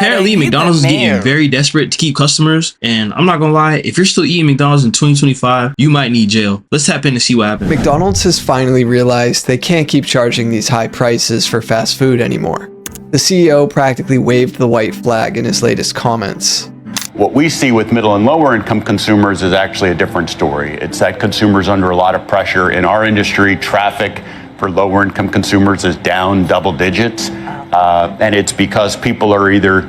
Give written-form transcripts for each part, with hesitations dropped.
apparently hit the McDonald's is getting mayor. very desperate to keep customers. And I'm not gonna lie, if you're still eating McDonald's in 2025, you might need jail. Let's tap in to see what happens. McDonald's has finally realized they can't keep charging these high prices for fast food anymore. The CEO practically waved the white flag in his latest comments. What we see with middle and lower income consumers is actually a different story. It's that consumers under a lot of pressure. In our industry, traffic for lower income consumers is down double digits. And it's because people are either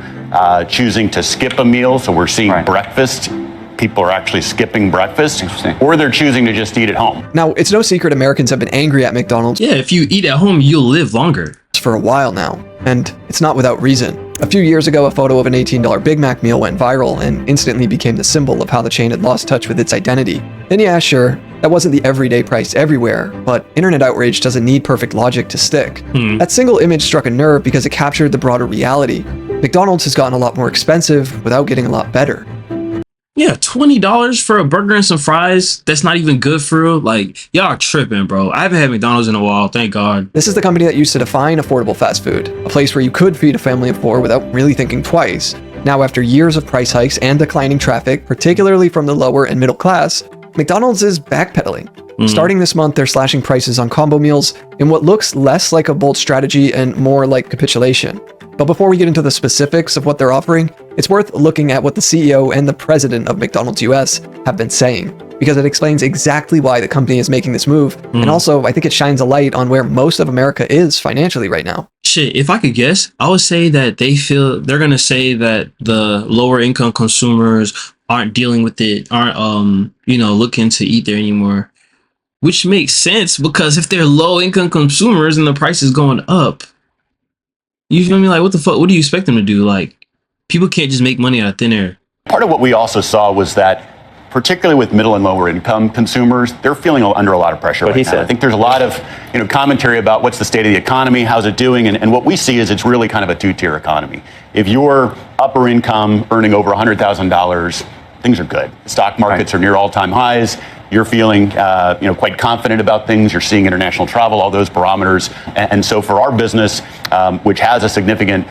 choosing to skip a meal, so we're seeing breakfast. People are actually skipping breakfast, or they're choosing to just eat at home. Now, it's no secret Americans have been angry at McDonald's. Yeah, if you eat at home, you'll live longer. For a while now, and it's not without reason. A few years ago, a photo of an $18 Big Mac meal went viral and instantly became the symbol of how the chain had lost touch with its identity. And yeah, sure, that wasn't the everyday price everywhere, but internet outrage doesn't need perfect logic to stick. That single image struck a nerve because it captured the broader reality. McDonald's has gotten a lot more expensive without getting a lot better. Yeah, $20 for a burger and some fries. That's not even good for real. Like, y'all are tripping, bro. I haven't had McDonald's in a while, thank God. This is the company that used to define affordable fast food, a place where you could feed a family of 4 without really thinking twice. Now, after years of price hikes and declining traffic, particularly from the lower and middle class, McDonald's is backpedaling. Starting this month, they're slashing prices on combo meals in what looks less like a bold strategy and more like capitulation. But before we get into the specifics of what they're offering, it's worth looking at what the CEO and the president of McDonald's US have been saying, because it explains exactly why the company is making this move. And also, I think it shines a light on where most of America is financially right now. Shit, if I could guess, I would say that they're gonna say that the lower income consumers aren't dealing with it, aren't looking to eat there anymore. Which makes sense, because if they're low income consumers and the price is going up, you feel me? Like, what the fuck? What do you expect them to do? Like, people can't just make money out of thin air. Part of what we also saw was that, particularly with middle and lower income consumers, they're feeling under a lot of pressure right now. I think there's a lot of commentary about what's the state of the economy, how's it doing, and what we see is it's really kind of a two-tier economy. If you're upper income, earning over $100,000, things are good. Stock markets are near all-time highs. You're feeling quite confident about things. You're seeing international travel, all those barometers. And so for our business, which has a significant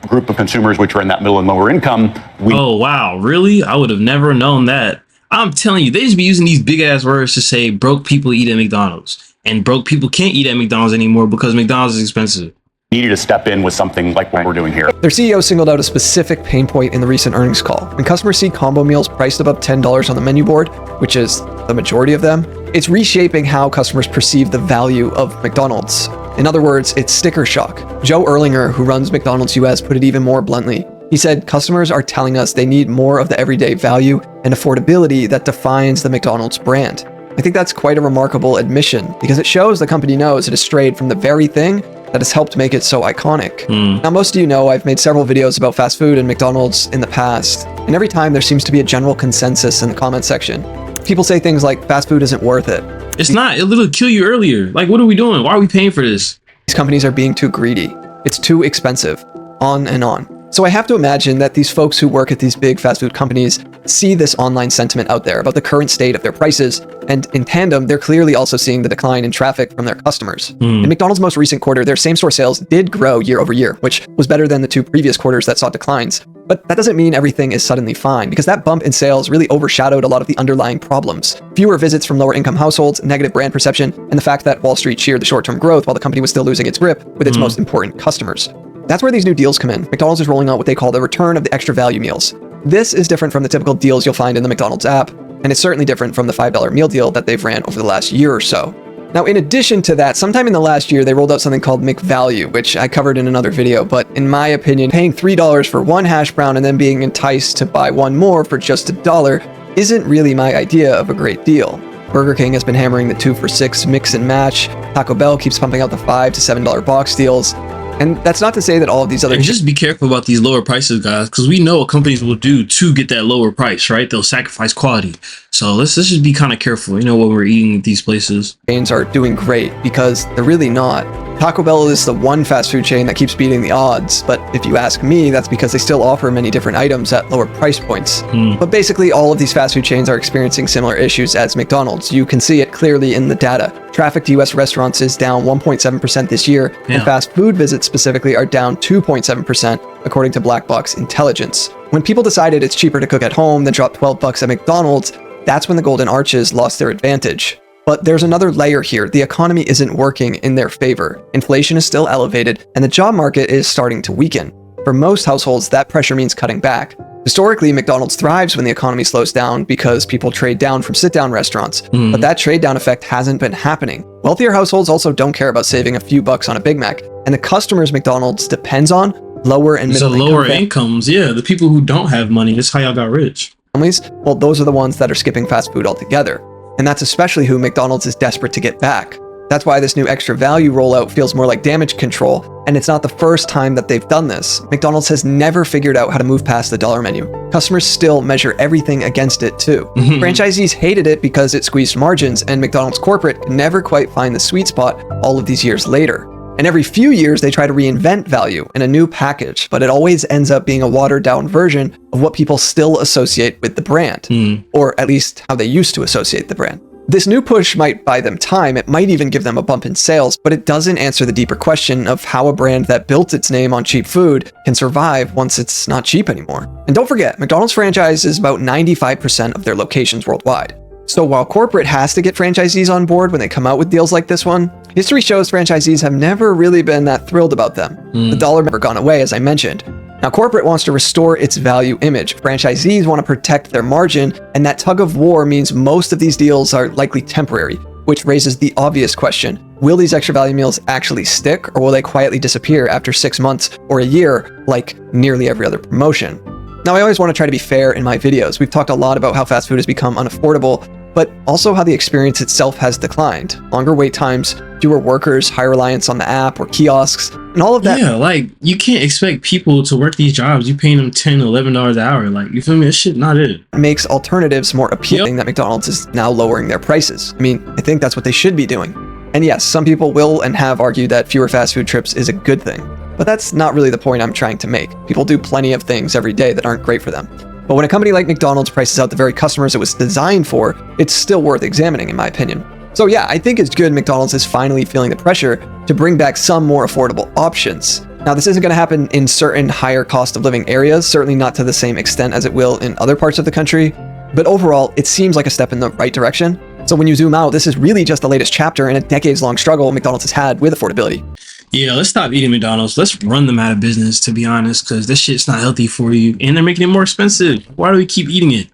group of consumers which are in that middle and lower income. Oh, wow. Really? I would have never known that. I'm telling you, they just be using these big ass words to say broke people eat at McDonald's. And broke people can't eat at McDonald's anymore because McDonald's is expensive. Needed to step in with something like what we're doing here. Their CEO singled out a specific pain point in the recent earnings call. When customers see combo meals priced above $10 on the menu board, which is the majority of them, it's reshaping how customers perceive the value of McDonald's. In other words, it's sticker shock. Joe Erlinger, who runs McDonald's US, put it even more bluntly. He said, customers are telling us they need more of the everyday value and affordability that defines the McDonald's brand. I think that's quite a remarkable admission, because it shows the company knows it has strayed from the very thing that has helped make it so iconic. Now, most of you know I've made several videos about fast food and McDonald's in the past, and every time there seems to be a general consensus in the comment section. People say things like, fast food isn't worth it. It's not. It'll literally kill you earlier. Like, what are we doing? Why are we paying for this? These companies are being too greedy. It's too expensive. On and on. So I have to imagine that these folks who work at these big fast food companies see this online sentiment out there about the current state of their prices, and in tandem, they're clearly also seeing the decline in traffic from their customers. In McDonald's most recent quarter, their same-store sales did grow year over year, which was better than the 2 previous quarters that saw declines. But that doesn't mean everything is suddenly fine, because that bump in sales really overshadowed a lot of the underlying problems. Fewer visits from lower income households, negative brand perception, and the fact that Wall Street cheered the short-term growth while the company was still losing its grip with its most important customers. That's where these new deals come in. McDonald's is rolling out what they call the return of the extra value meals. This is different from the typical deals you'll find in the McDonald's app, and it's certainly different from the $5 meal deal that they've ran over the last year or so. Now, in addition to that, sometime in the last year, they rolled out something called McValue, which I covered in another video, but in my opinion, paying $3 for one hash brown and then being enticed to buy one more for just $1 isn't really my idea of a great deal. Burger King has been hammering the 2 for $6 mix and match. Taco Bell keeps pumping out the $5 to $7 box deals. And that's not to say that all of these other... And just be careful about these lower prices, guys, because we know what companies will do to get that lower price, right? They'll sacrifice quality. So let's just be kind of careful, when we're eating at these places. Chains are doing great, because they're really not. Taco Bell is the one fast food chain that keeps beating the odds, but if you ask me, that's because they still offer many different items at lower price points. But basically, all of these fast food chains are experiencing similar issues as McDonald's. You can see it clearly in the data. Traffic to US restaurants is down 1.7% this year, Yeah. and fast food visits specifically are down 2.7%, according to Black Box Intelligence. When people decided it's cheaper to cook at home than drop $12 at McDonald's, that's when the Golden Arches lost their advantage. But there's another layer here. The economy isn't working in their favor. Inflation is still elevated, and the job market is starting to weaken. For most households, that pressure means cutting back. Historically, McDonald's thrives when the economy slows down because people trade down from sit-down restaurants. But that trade-down effect hasn't been happening. Wealthier households also don't care about saving a few bucks on a Big Mac, and the customers McDonald's depends on, lower and So middle lower income incomes, yeah, the people who don't have money, that's how y'all got rich. families, well, those are the ones that are skipping fast food altogether. And that's especially who McDonald's is desperate to get back. That's why this new extra value rollout feels more like damage control, and it's not the first time that they've done this. McDonald's has never figured out how to move past the dollar menu. Customers still measure everything against it too. Franchisees hated it because it squeezed margins, and McDonald's corporate could never quite find the sweet spot all of these years later. And every few years, they try to reinvent value in a new package, but it always ends up being a watered-down version of what people still associate with the brand, or at least how they used to associate the brand. This new push might buy them time, it might even give them a bump in sales, but it doesn't answer the deeper question of how a brand that built its name on cheap food can survive once it's not cheap anymore. And don't forget, McDonald's franchise is about 95% of their locations worldwide. So while corporate has to get franchisees on board when they come out with deals like this one, history shows franchisees have never really been that thrilled about them. The dollar never gone away, as I mentioned. Now, corporate wants to restore its value image. Franchisees want to protect their margin, and that tug of war means most of these deals are likely temporary, which raises the obvious question. Will these extra value meals actually stick, or will they quietly disappear after 6 months or a year, like nearly every other promotion? Now, I always want to try to be fair in my videos. We've talked a lot about how fast food has become unaffordable, but also how the experience itself has declined. Longer wait times, fewer workers, high reliance on the app or kiosks, and all of that. Yeah, like, you can't expect people to work these jobs. You paying them $10, $11 an hour. Like, you feel me? This shit not it. Makes alternatives more appealing. That McDonald's is now lowering their prices. I mean, I think that's what they should be doing. And yes, some people will and have argued that fewer fast food trips is a good thing. But that's not really the point I'm trying to make. People do plenty of things every day that aren't great for them. But when a company like McDonald's prices out the very customers it was designed for, it's still worth examining, in my opinion. So yeah, I think it's good McDonald's is finally feeling the pressure to bring back some more affordable options. Now, this isn't going to happen in certain higher cost of living areas, certainly not to the same extent as it will in other parts of the country. But overall, it seems like a step in the right direction. So when you zoom out, this is really just the latest chapter in a decades-long struggle McDonald's has had with affordability. Yeah, let's stop eating McDonald's. Let's run them out of business, to be honest, because this shit's not healthy for you. And they're making it more expensive. Why do we keep eating it?